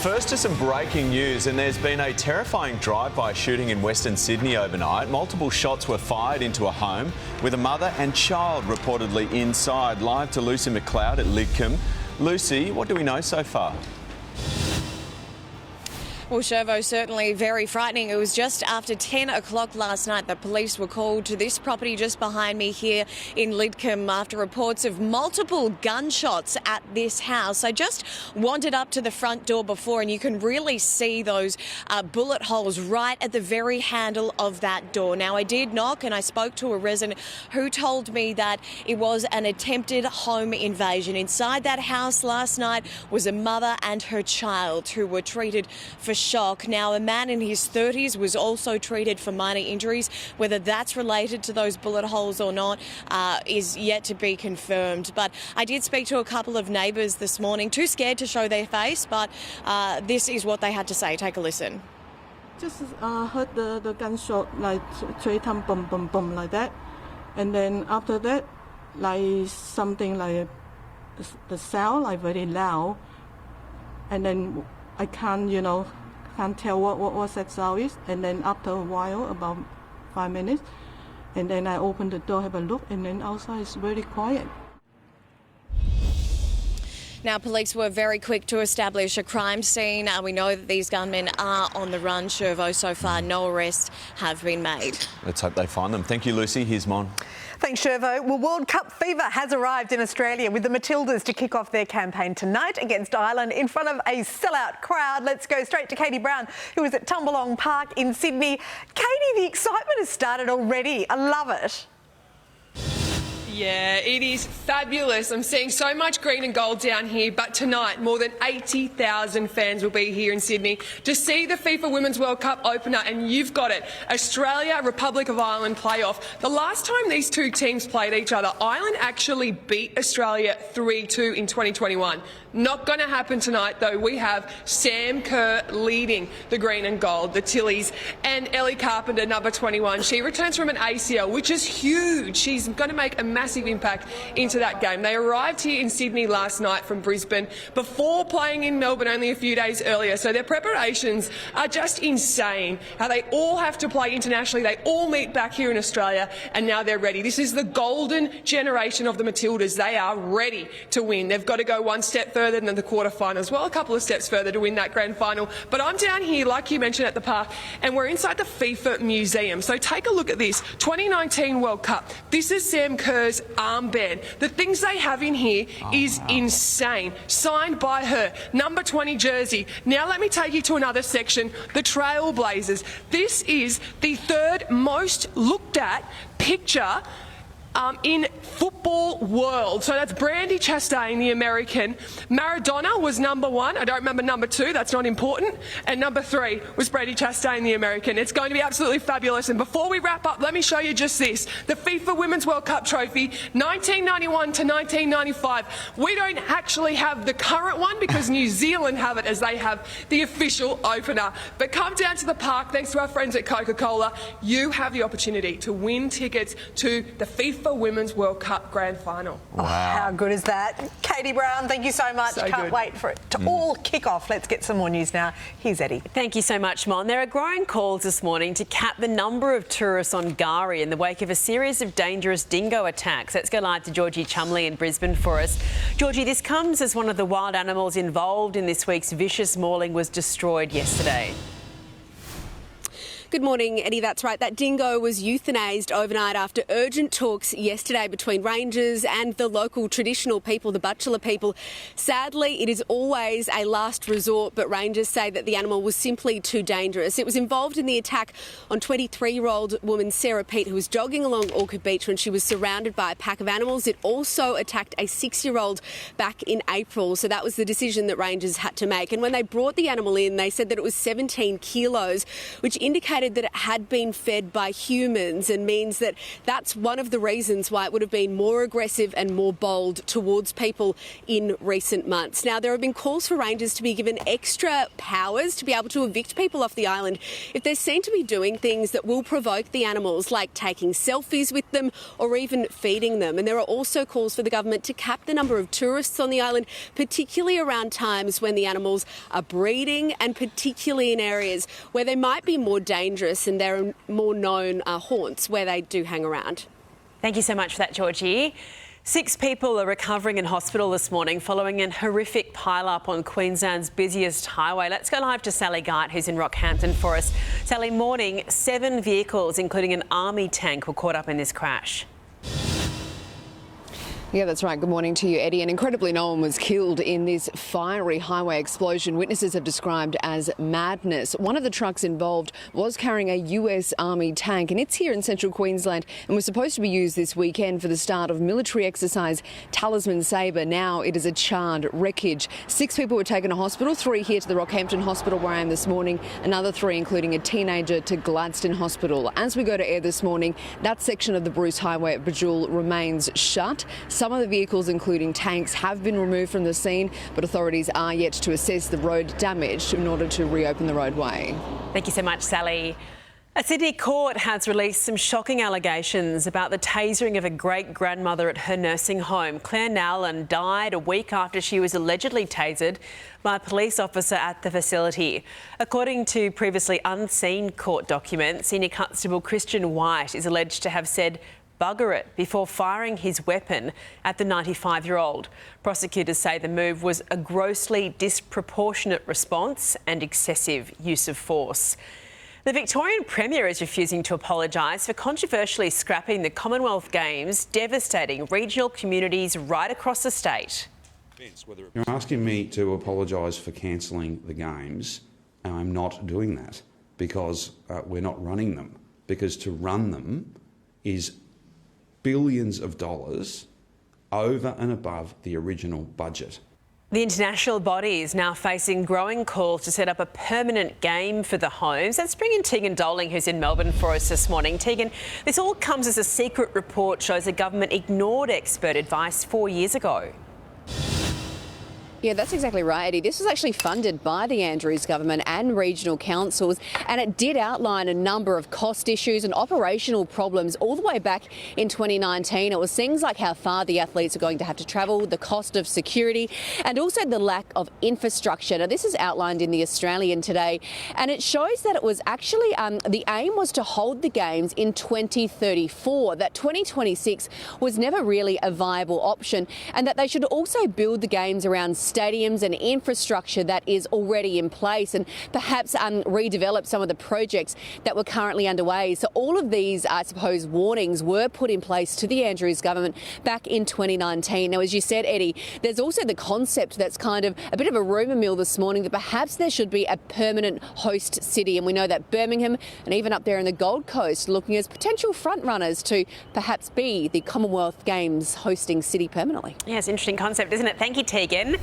First to some breaking news, and there's been a terrifying drive-by shooting in Western Sydney overnight. Multiple shots were fired into a home with a mother and child reportedly inside. Live to Lucy McLeod at Lidcombe. Lucy, what do we know so far? Well, Shervo, certainly very frightening. It was just after 10 o'clock last night that police were called to this property just behind me here in Lidcombe after reports of multiple gunshots at this house. I just wandered up to the front door before and you can really see those bullet holes right at the very handle of that door. Now, I did knock and I spoke to a resident who told me that it was an attempted home invasion. Inside that house last night was a mother and her child who were treated for shock. Now, a man in his 30s was also treated for minor injuries. Whether that's related to those bullet holes or not is yet to be confirmed. But I did speak to a couple of neighbours this morning, too scared to show their face, but this is what they had to say. Take a listen. Just heard the gunshot, like 3 times, boom, boom, boom, like that. And then after that, like something like the sound, like very loud. And then I can't tell what that sound is. And then after a while, about 5 minutes, and then I open the door, have a look, and then outside is very quiet. Now, police were very quick to establish a crime scene. We know that these gunmen are on the run. Shervo, so far, no arrests have been made. Let's hope they find them. Thank you, Lucy. Here's Mon. Thanks, Shervo. Well, World Cup fever has arrived in Australia with the Matildas to kick off their campaign tonight against Ireland in front of a sellout crowd. Let's go straight to Katie Brown, who is at Tumbalong Park in Sydney. Katie, the excitement has started already. I love it. Yeah, it is fabulous. I'm seeing so much green and gold down here, but tonight more than 80,000 fans will be here in Sydney to see the FIFA Women's World Cup opener, and you've got it, Australia, Republic of Ireland playoff. The last time these two teams played each other, Ireland actually beat Australia 3-2 in 2021. Not going to happen tonight, though. We have Sam Kerr leading the green and gold, the Tillies, and Ellie Carpenter, number 21. She returns from an ACL, which is huge. She's going to make a massive impact into that game. They arrived here in Sydney last night from Brisbane before playing in Melbourne only a few days earlier. So their preparations are just insane. How they all have to play internationally. They all meet back here in Australia, and now they're ready. This is the golden generation of the Matildas. They are ready to win. They've got to go one step further than the quarterfinals. Well, a couple of steps further to win that grand final. But I'm down here, like you mentioned, at the park, and we're inside the FIFA Museum. So take a look at this. 2019 World Cup. This is Sam Kerr's armband. The things they have in here is insane. Signed by her. Number 20 jersey. Now let me take you to another section. The Trailblazers. This is the third most looked at picture in football world. So that's Brandy Chastain, the American. Maradona was number 1. I don't remember number 2. That's not important. And number 3 was Brandy Chastain, the American. It's going to be absolutely fabulous. And before we wrap up, let me show you just this. The FIFA Women's World Cup trophy, 1991 to 1995. We don't actually have the current one because New Zealand have it, as they have the official opener. But come down to the park, thanks to our friends at Coca-Cola. You have the opportunity to win tickets to the FIFA Women's World Cup Grand Final. Wow. Oh, how good is that? Katie Brown, thank you so much. So Can't good. wait for it to all kick off. Let's get some more news now. Here's Eddie. Thank you so much, Mon. There are growing calls this morning to cap the number of tourists on Gari in the wake of a series of dangerous dingo attacks. Let's go live to Georgie Chumley in Brisbane for us. Georgie, this comes as one of the wild animals involved in this week's vicious mauling was destroyed yesterday. Good morning, Eddie. That's right. That dingo was euthanized overnight after urgent talks yesterday between rangers and the local traditional people, the Butchulla people. Sadly, it is always a last resort, but rangers say that the animal was simply too dangerous. It was involved in the attack on 23-year-old woman Sarah Pete, who was jogging along Orchard Beach when she was surrounded by a pack of animals. It also attacked a 6-year-old back in April. So that was the decision that rangers had to make. And when they brought the animal in, they said that it was 17 kilos, which indicated decided that it had been fed by humans, and means that that's one of the reasons why it would have been more aggressive and more bold towards people in recent months. Now, there have been calls for rangers to be given extra powers to be able to evict people off the island if they're seen to be doing things that will provoke the animals, like taking selfies with them or even feeding them. And there are also calls for the government to cap the number of tourists on the island, particularly around times when the animals are breeding, and particularly in areas where they might be more dangerous and there are more known haunts where they do hang around. Thank you so much for that, Georgie. 6 people are recovering in hospital this morning following an horrific pile-up on Queensland's busiest highway. Let's go live to Sally Gart, who's in Rockhampton for us. Sally, morning. 7 vehicles, including an army tank, were caught up in this crash. Yeah, that's right. Good morning to you, Eddie. And incredibly, no one was killed in this fiery highway explosion witnesses have described as madness. One of the trucks involved was carrying a US Army tank, and it's here in central Queensland and was supposed to be used this weekend for the start of military exercise Talisman Sabre. Now it is a charred wreckage. 6 people were taken to hospital, 3 here to the Rockhampton Hospital where I am this morning, another 3, including a teenager, to Gladstone Hospital. As we go to air this morning, that section of the Bruce Highway at Bajul remains shut. Some of the vehicles, including tanks, have been removed from the scene, but authorities are yet to assess the road damage in order to reopen the roadway. Thank you so much, Sally. A Sydney court has released some shocking allegations about the tasering of a great-grandmother at her nursing home. Claire Nowland died a week after she was allegedly tasered by a police officer at the facility. According to previously unseen court documents, Senior Constable Christian White is alleged to have said "bugger it" before firing his weapon at the 95-year-old. Prosecutors say the move was a grossly disproportionate response and excessive use of force. The Victorian Premier is refusing to apologise for controversially scrapping the Commonwealth Games, devastating regional communities right across the state. You're asking me to apologise for cancelling the Games, and I'm not doing that because we're not running them. Because to run them is billions of dollars over and above the original budget. The international body is now facing growing calls to set up a permanent game for the homes. Let's bring in Tegan Doling, who's in Melbourne for us this morning. Tegan, this all comes as a secret report shows the government ignored expert advice 4 years ago. Yeah, that's exactly right, Eddie. This was actually funded by the Andrews government and regional councils, and it did outline a number of cost issues and operational problems all the way back in 2019. It was things like how far the athletes are going to have to travel, the cost of security, and also the lack of infrastructure. Now, this is outlined in the Australian today, and it shows that it was actually the aim was to hold the Games in 2034, that 2026 was never really a viable option, and that they should also build the Games around stadiums and infrastructure that is already in place, and perhaps redevelop some of the projects that were currently underway. So all of these, I suppose, warnings were put in place to the Andrews government back in 2019. Now, as you said, Eddie, there's also the concept that's kind of a bit of a rumour mill this morning that perhaps there should be a permanent host city, and we know that Birmingham and even up there in the Gold Coast looking as potential front runners to perhaps be the Commonwealth Games hosting city permanently. Yeah, it's an interesting concept, isn't it? Thank you, Tegan.